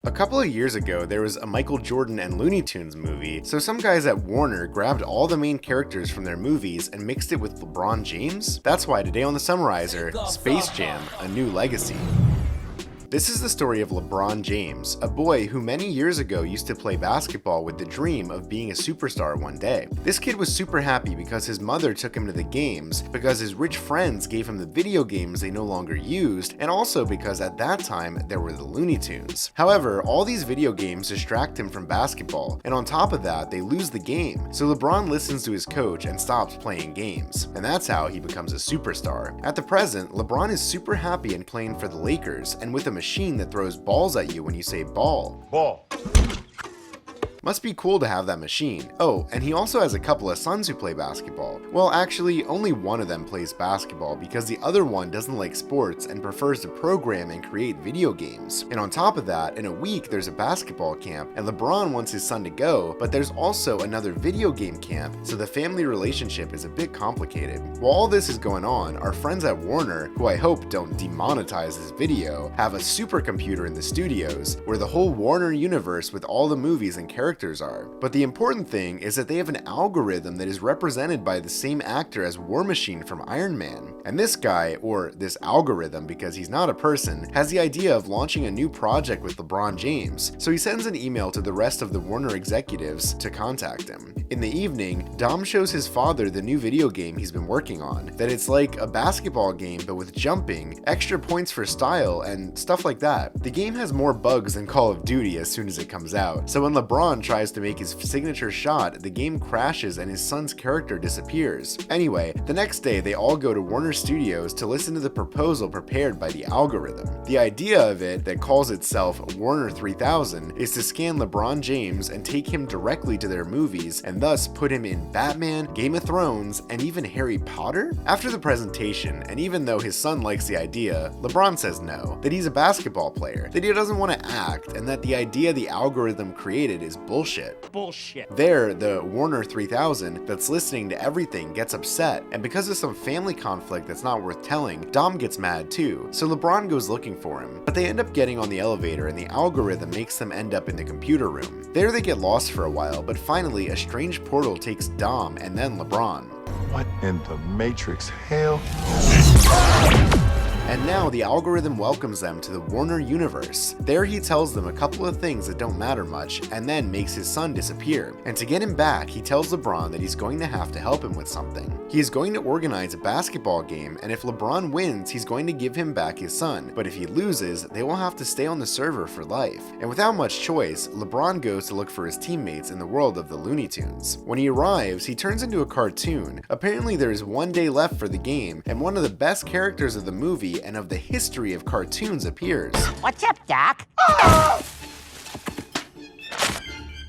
A couple of years ago, there was a Michael Jordan and Looney Tunes movie, so some guys at Warner grabbed all the main characters from their movies and mixed it with LeBron James? That's why today on the Summarizer, Space Jam: A New Legacy. This is the story of LeBron James, a boy who many years ago used to play basketball with the dream of being a superstar one day. This kid was super happy because his mother took him to the games, because his rich friends gave him the video games they no longer used, and also because at that time there were the Looney Tunes. However, all these video games distract him from basketball, and on top of that, they lose the game. So LeBron listens to his coach and stops playing games, and that's how he becomes a superstar. At the present, LeBron is super happy and playing for the Lakers, and with a machine that throws balls at you when you say ball. Ball. Must be cool to have that machine. Oh, and he also has a couple of sons who play basketball. Well, actually, only one of them plays basketball because the other one doesn't like sports and prefers to program and create video games. And on top of that, in a week there's a basketball camp, and LeBron wants his son to go, but there's also another video game camp, so the family relationship is a bit complicated. While all this is going on, our friends at Warner, who I hope don't demonetize this video, have a supercomputer in the studios where the whole Warner universe with all the movies and characters are. But the important thing is that they have an algorithm that is represented by the same actor as War Machine from Iron Man. And this guy, or this algorithm because he's not a person, has the idea of launching a new project with LeBron James, so he sends an email to the rest of the Warner executives to contact him. In the evening, Dom shows his father the new video game he's been working on, that it's like a basketball game but with jumping, extra points for style, and stuff like that. The game has more bugs than Call of Duty as soon as it comes out, so when LeBron tries to make his signature shot, the game crashes and his son's character disappears. Anyway, the next day they all go to Warner Studios to listen to the proposal prepared by the algorithm. The idea of it, that calls itself Warner 3000, is to scan LeBron James and take him directly to their movies and thus put him in Batman, Game of Thrones, and even Harry Potter? After the presentation, and even though his son likes the idea, LeBron says no, that he's a basketball player, that he doesn't want to act, and that the idea the algorithm created is bullshit. There, the Warner 3000 that's listening to everything gets upset, and because of some family conflict that's not worth telling, Dom gets mad too, so LeBron goes looking for him. But they end up getting on the elevator and the algorithm makes them end up in the computer room. There they get lost for a while, but finally a strange portal takes Dom and then LeBron. What in the Matrix hell? And now the algorithm welcomes them to the Warner universe. There he tells them a couple of things that don't matter much, and then makes his son disappear. And to get him back, he tells LeBron that he's going to have to help him with something. He is going to organize a basketball game, and if LeBron wins, he's going to give him back his son. But if he loses, they will have to stay on the server for life. And without much choice, LeBron goes to look for his teammates in the world of the Looney Tunes. When he arrives, he turns into a cartoon. Apparently there is one day left for the game, and one of the best characters of the movie and of the history of cartoons appears. What's up, Doc?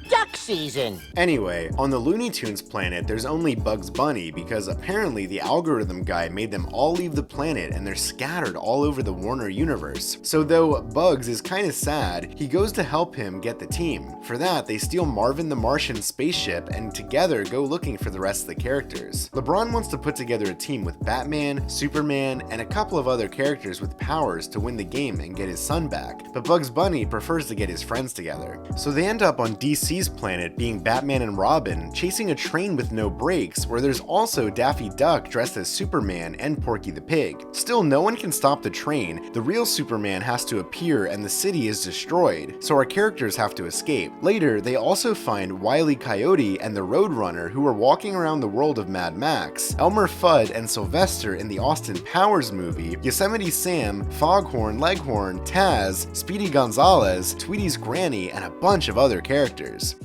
Duck season. Anyway, on the Looney Tunes planet, there's only Bugs Bunny because apparently the algorithm guy made them all leave the planet and they're scattered all over the Warner universe. So though Bugs is kinda sad, he goes to help him get the team. For that, they steal Marvin the Martian's spaceship and together go looking for the rest of the characters. LeBron wants to put together a team with Batman, Superman, and a couple of other characters with powers to win the game and get his son back, but Bugs Bunny prefers to get his friends together. So they end up on DC's planet being Batman and Robin, chasing a train with no brakes, where there's also Daffy Duck dressed as Superman and Porky the Pig. Still, no one can stop the train. The real Superman has to appear and the city is destroyed, so our characters have to escape. Later, they also find Wile E. Coyote and the Roadrunner, who are walking around the world of Mad Max, Elmer Fudd and Sylvester in the Austin Powers movie, Yosemite Sam, Foghorn Leghorn, Taz, Speedy Gonzales, Tweety's granny, and a bunch of other characters.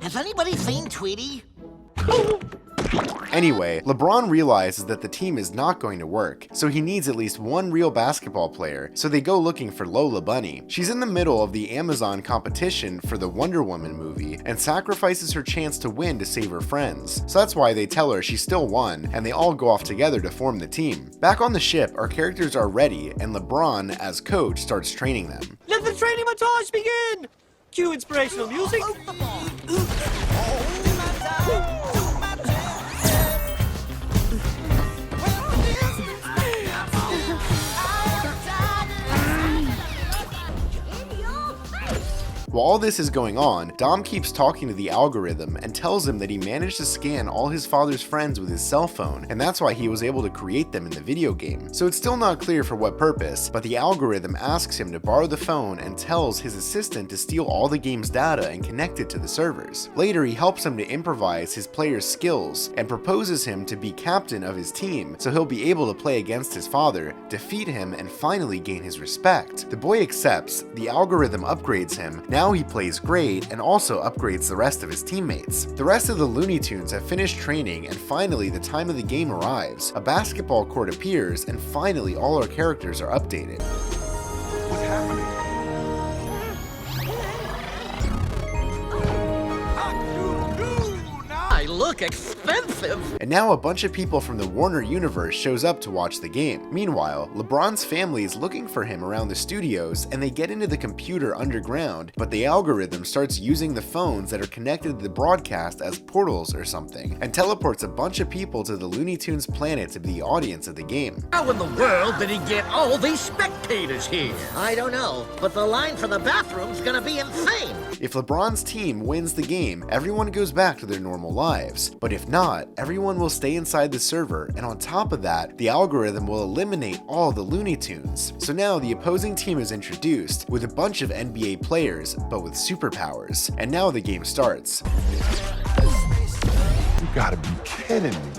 Has anybody seen Tweety? Anyway, LeBron realizes that the team is not going to work, so he needs at least one real basketball player, so they go looking for Lola Bunny. She's in the middle of the Amazon competition for the Wonder Woman movie, and sacrifices her chance to win to save her friends. So that's why they tell her she still won, and they all go off together to form the team. Back on the ship, our characters are ready, and LeBron, as coach, starts training them. Let the training montage begin! Cue inspirational music. While all this is going on, Dom keeps talking to the algorithm and tells him that he managed to scan all his father's friends with his cell phone, and that's why he was able to create them in the video game. So it's still not clear for what purpose, but the algorithm asks him to borrow the phone and tells his assistant to steal all the game's data and connect it to the servers. Later, he helps him to improvise his player's skills and proposes him to be captain of his team so he'll be able to play against his father, defeat him, and finally gain his respect. The boy accepts, the algorithm upgrades him, now he plays great and also upgrades the rest of his teammates. The rest of the Looney Tunes have finished training and finally the time of the game arrives. A basketball court appears and finally all our characters are updated. What's happening? I look expensive. And now a bunch of people from the Warner universe shows up to watch the game. Meanwhile, LeBron's family is looking for him around the studios and they get into the computer underground, but the algorithm starts using the phones that are connected to the broadcast as portals or something, and teleports a bunch of people to the Looney Tunes planet to be the audience of the game. How in the world did he get all these spectators here? I don't know, but the line for the bathroom's gonna be insane. If LeBron's team wins the game, everyone goes back to their normal lives, but if not, everyone will stay inside the server, and on top of that, the algorithm will eliminate all the Looney Tunes. So now the opposing team is introduced with a bunch of NBA players, but with superpowers, and now the game starts. You gotta be kidding me.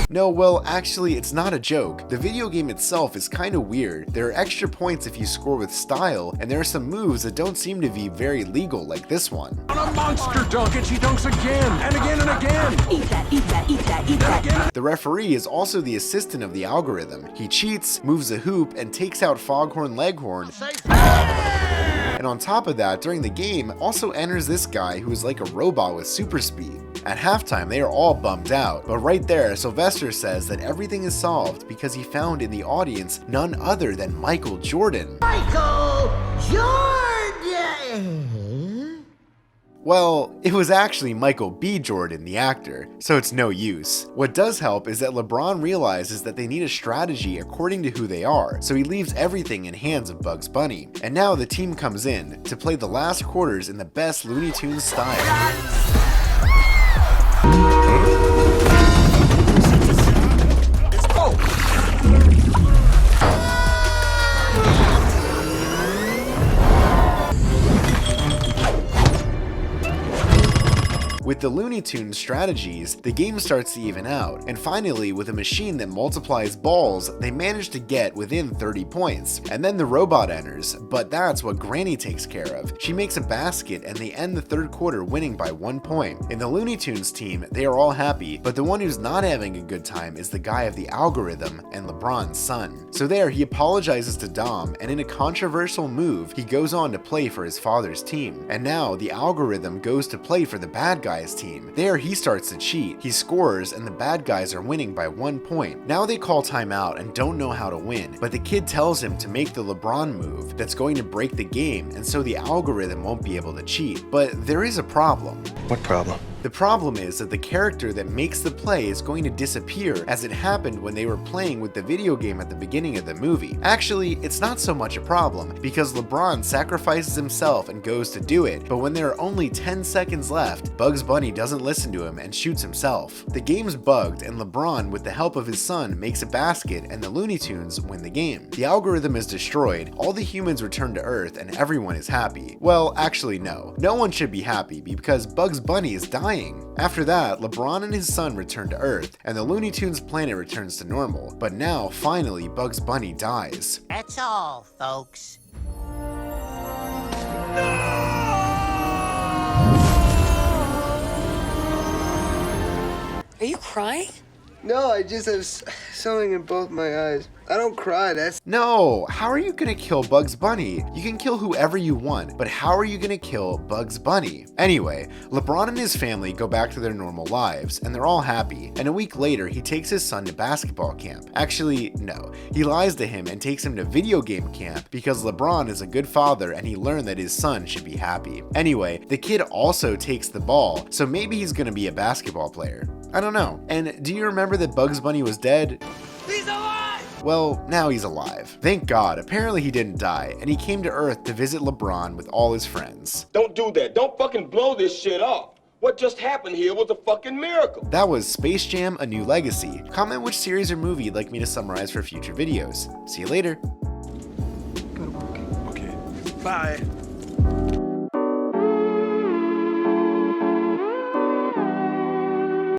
No, well, actually, it's not a joke. The video game itself is kinda weird. There are extra points if you score with style, and there are some moves that don't seem to be very legal, like this one. On a monster dunk, and she dunks again, and again, and again. Eat that, eat that, eat that, eat that. The referee is also the assistant of the algorithm. He cheats, moves a hoop, and takes out Foghorn Leghorn. And on top of that, during the game, also enters this guy who is like a robot with super speed. At halftime, they are all bummed out, but right there, Sylvester says that everything is solved because he found in the audience none other than Michael Jordan. Michael Jordan! Well, it was actually Michael B. Jordan, the actor, so it's no use. What does help is that LeBron realizes that they need a strategy according to who they are, so he leaves everything in hands of Bugs Bunny. And now the team comes in to play the last quarters in the best Looney Tunes style. With the Looney Tunes strategies, the game starts to even out, and finally, with a machine that multiplies balls, they manage to get within 30 points. And then the robot enters, but that's what Granny takes care of. She makes a basket and they end the third quarter winning by 1 point. In the Looney Tunes team, they are all happy, but the one who's not having a good time is the guy of the algorithm and LeBron's son. So there, he apologizes to Dom, and in a controversial move, he goes on to play for his father's team. And now, the algorithm goes to play for the bad guys team. There, he starts to cheat. He scores, and the bad guys are winning by 1 point. Now they call timeout and don't know how to win, but the kid tells him to make the LeBron move that's going to break the game, and so the algorithm won't be able to cheat. But there is a problem. What problem? The problem is that the character that makes the play is going to disappear, as it happened when they were playing with the video game at the beginning of the movie. Actually, it's not so much a problem, because LeBron sacrifices himself and goes to do it, but when there are only 10 seconds left, Bugs Bunny doesn't listen to him and shoots himself. The game's bugged, and LeBron, with the help of his son, makes a basket, and the Looney Tunes win the game. The algorithm is destroyed, all the humans return to Earth, and everyone is happy. Well, actually no. No one should be happy, because Bugs Bunny is dying. After that, LeBron and his son return to Earth, and the Looney Tunes planet returns to normal. But now, finally, Bugs Bunny dies. That's all, folks. Are you crying? No, I just have something in both my eyes. I don't cry, that's... No, how are you gonna kill Bugs Bunny? You can kill whoever you want, but how are you gonna kill Bugs Bunny? Anyway, LeBron and his family go back to their normal lives, and they're all happy, and a week later he takes his son to basketball camp. Actually, no, he lies to him and takes him to video game camp because LeBron is a good father and he learned that his son should be happy. Anyway, the kid also takes the ball, so maybe he's gonna be a basketball player. I don't know. And do you remember that Bugs Bunny was dead? He's alive! Well, now he's alive. Thank God, apparently he didn't die, and he came to Earth to visit LeBron with all his friends. Don't do that. Don't fucking blow this shit up. What just happened here was a fucking miracle. That was Space Jam: A New Legacy. Comment which series or movie you'd like me to summarize for future videos. See you later. Okay. Bye.